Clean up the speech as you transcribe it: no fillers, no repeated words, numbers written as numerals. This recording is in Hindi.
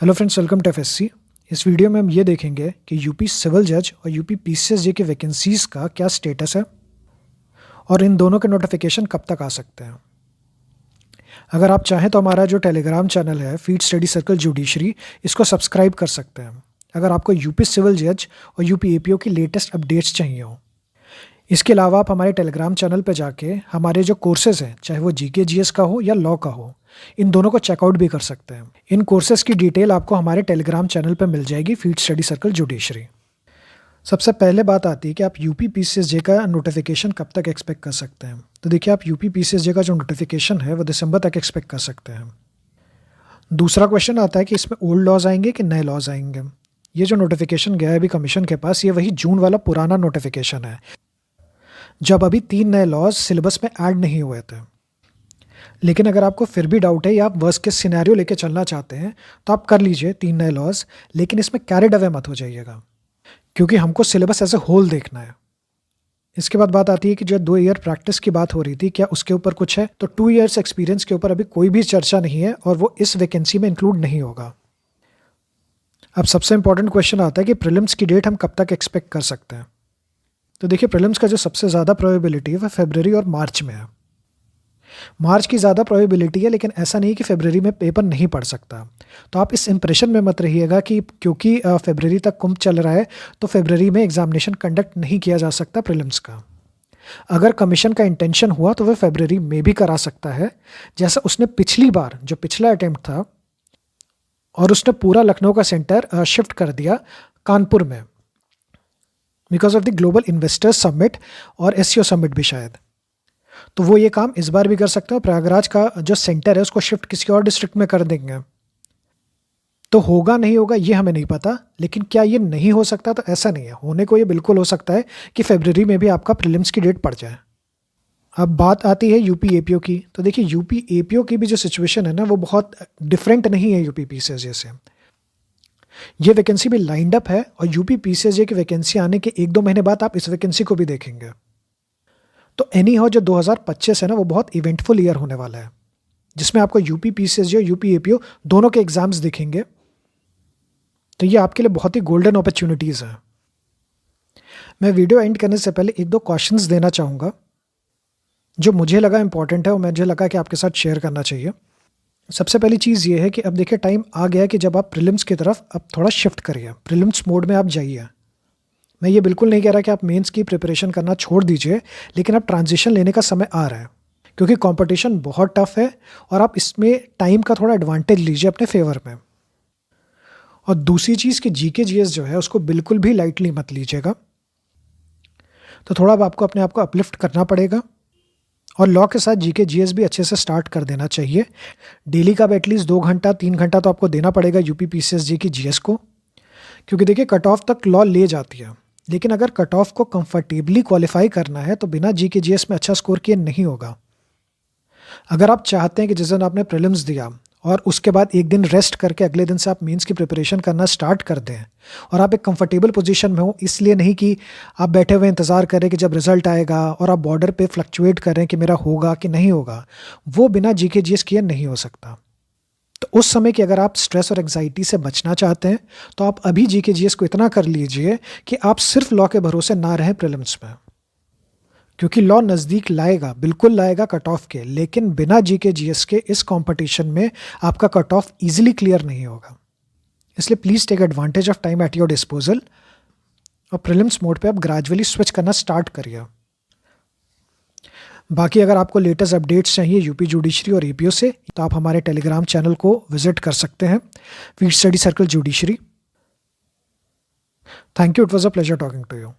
Hello friends, welcome to FSC. इस वीडियो में हम ये देखेंगे कि यूपी सिविल जज और यूपी पीसीएसजे की वैकेंसीज़ का क्या स्टेटस है और इन दोनों के नोटिफिकेशन कब तक आ सकते हैं। अगर आप चाहें तो हमारा जो टेलीग्राम चैनल है फीड स्टडी सर्कल जुडिशरी, इसको सब्सक्राइब कर सकते हैं अगर आपको यूपी सिविल जज और यूपी एपीओ की लेटेस्ट अपडेट्स चाहिए हो। इसके अलावा आप हमारे टेलीग्राम चैनल पर जाके हमारे जो कोर्सेज हैं, चाहे वो जीके जीएस का हो या लॉ का हो, इन दोनों को चेकआउट भी कर सकते हैं। इन कोर्सेज की डिटेल आपको हमारे टेलीग्राम चैनल पर मिल जाएगी, फीड स्टडी सर्कल जुडिशरी। सबसे पहले बात आती है कि आप यूपी पीसीएसजे का नोटिफिकेशन कब तक एक्सपेक्ट कर सकते हैं। तो देखिए, आप यूपी पीसीएसजे का जो नोटिफिकेशन है वो दिसंबर तक एक्सपेक्ट कर सकते हैं। दूसरा क्वेश्चन आता है कि इसमें ओल्ड लॉज आएंगे कि नए लॉज आएंगे। ये जो नोटिफिकेशन गया है अभी कमीशन के पास, ये वही जून वाला पुराना नोटिफिकेशन है, जब अभी 3 नए लॉज सिलेबस में ऐड नहीं हुए थे। लेकिन अगर आपको फिर भी डाउट है या आप वर्स्ट केस सिनेरियो लेके चलना चाहते हैं तो आप कर लीजिए 3 नए लॉज, लेकिन इसमें कैरिड अवे मत हो जाइएगा, क्योंकि हमको सिलेबस एज ए होल देखना है। इसके बाद बात आती है कि जो 2 ईयर प्रैक्टिस की बात हो रही थी, क्या उसके ऊपर कुछ है? तो 2 ईयर्स एक्सपीरियंस के ऊपर अभी कोई भी चर्चा नहीं है और वो इस वैकेंसी में इंक्लूड नहीं होगा। अब सबसे इंपॉर्टेंट क्वेश्चन आता है कि प्रीलिम्स की डेट हम कब तक एक्सपेक्ट कर सकते हैं। तो देखिए, प्रीलिम्स का जो सबसे ज़्यादा प्रोबेबिलिटी है वह फरवरी और मार्च में है। मार्च की ज़्यादा प्रोबेबिलिटी है, लेकिन ऐसा नहीं कि फरवरी में पेपर नहीं पढ़ सकता। तो आप इस इंप्रेशन में मत रहिएगा कि क्योंकि फरवरी तक कुंभ चल रहा है तो फरवरी में एग्जामिनेशन कंडक्ट नहीं किया जा सकता प्रीलिम्स का। अगर कमीशन का इंटेंशन हुआ तो वह फरवरी में भी करा सकता है, जैसा उसने पिछली बार जो पिछला अटेम्प्ट था, और उसने पूरा लखनऊ का सेंटर शिफ्ट कर दिया कानपुर में because of the global investors summit और एससीओ समिट भी शायद। तो वो ये काम इस बार भी कर सकते हैं। प्रयागराज का जो सेंटर है उसको शिफ्ट किसी और डिस्ट्रिक्ट में कर देंगे। तो होगा नहीं होगा ये हमें नहीं पता, लेकिन क्या ये नहीं हो सकता? तो ऐसा नहीं है, होने को ये बिल्कुल हो सकता है कि फरवरी में भी आपका प्रीलिम्स की डेट पड़ जाए। अब बात आती है यूपी एपीओ की। तो देखिए, यूपी एपीओ की भी जो सिचुएशन है ना, वो बहुत डिफरेंट नहीं है यूपी पीसीएसजे से। ये वैकेंसी भी लाइंड अप है और यूपी पीसीएसजे की वैकेंसी आने के 1-2 महीने बाद आप इस वैकेंसी को भी देखेंगे। तो एनी हाउ जो 2025 है ना, वो बहुत इवेंटफुल ईयर होने वाला है, जिसमें आपको यूपी पीसीएसजे और यूपी एपीओ दोनों के एग्जाम्स दिखेंगे। तो ये आपके लिए बहुत ही गोल्डन अपॉर्चुनिटीज़ हैं। मैं वीडियो एंड करने से पहले 1-2 क्वेश्चंस देना चाहूँगा जो मुझे लगा इंपॉर्टेंट है और मुझे लगा कि आपके साथ शेयर करना चाहिए। सबसे पहली चीज़ ये है कि अब देखिए, टाइम आ गया है कि जब आप प्रीलिम्स की तरफ अब थोड़ा शिफ्ट करिए, प्रीलिम्स मोड में आप जाइए। मैं ये बिल्कुल नहीं कह रहा कि आप मेंस की प्रिपरेशन करना छोड़ दीजिए, लेकिन अब ट्रांजिशन लेने का समय आ रहा है, क्योंकि कंपटीशन बहुत टफ है और आप इसमें टाइम का थोड़ा एडवांटेज लीजिए अपने फेवर में। और दूसरी चीज़ कि जीके जीएस जो है उसको बिल्कुल भी लाइटली मत लीजिएगा। तो थोड़ा अब आपको अपने आप को अपलिफ्ट करना पड़ेगा और लॉ के साथ जीके जीएस भी अच्छे से स्टार्ट कर देना चाहिए। डेली का एटलीस्ट 2 घंटा 3 घंटा तो आपको देना पड़ेगा यूपी पीसीएसजे की जीएस को, क्योंकि देखिए कट ऑफ तक लॉ ले जाती है, लेकिन अगर कट ऑफ को कंफर्टेबली क्वालिफाई करना है तो बिना जीके जीएस में अच्छा स्कोर किए नहीं होगा। अगर आप चाहते हैं कि जिस दिन आपने प्रीलिम्स दिया और उसके बाद एक दिन रेस्ट करके अगले दिन से आप मेंस की प्रिपरेशन करना स्टार्ट कर दें और आप एक कंफर्टेबल पोजीशन में हो, इसलिए नहीं कि आप बैठे हुए इंतज़ार करें कि जब रिजल्ट आएगा और आप बॉर्डर पे फ्लक्चुएट करें कि मेरा होगा कि नहीं होगा, वो बिना जीके जीएस किए नहीं हो सकता। तो उस समय की अगर आप स्ट्रेस और एग्जाइटी से बचना चाहते हैं तो आप अभी जीके जीएस को इतना कर लीजिए कि आप सिर्फ लॉ के भरोसे ना रहें प्रीलिम्स में, क्योंकि लॉ नज़दीक लाएगा, बिल्कुल लाएगा कट ऑफ के, लेकिन बिना जीके जीएस के इस कंपटीशन में आपका कट ऑफ ईजिली क्लियर नहीं होगा। इसलिए please take advantage of time at your disposal और प्रीलिम्स मोड पे आप ग्रेजुअली स्विच करना स्टार्ट करिए। बाकी अगर आपको लेटेस्ट अपडेट्स चाहिए यूपी जुडिशरी और एपीओ से, तो आप हमारे टेलीग्राम चैनल को विजिट कर सकते हैं, feed study circle judiciary. Thank you, it was a pleasure talking to you.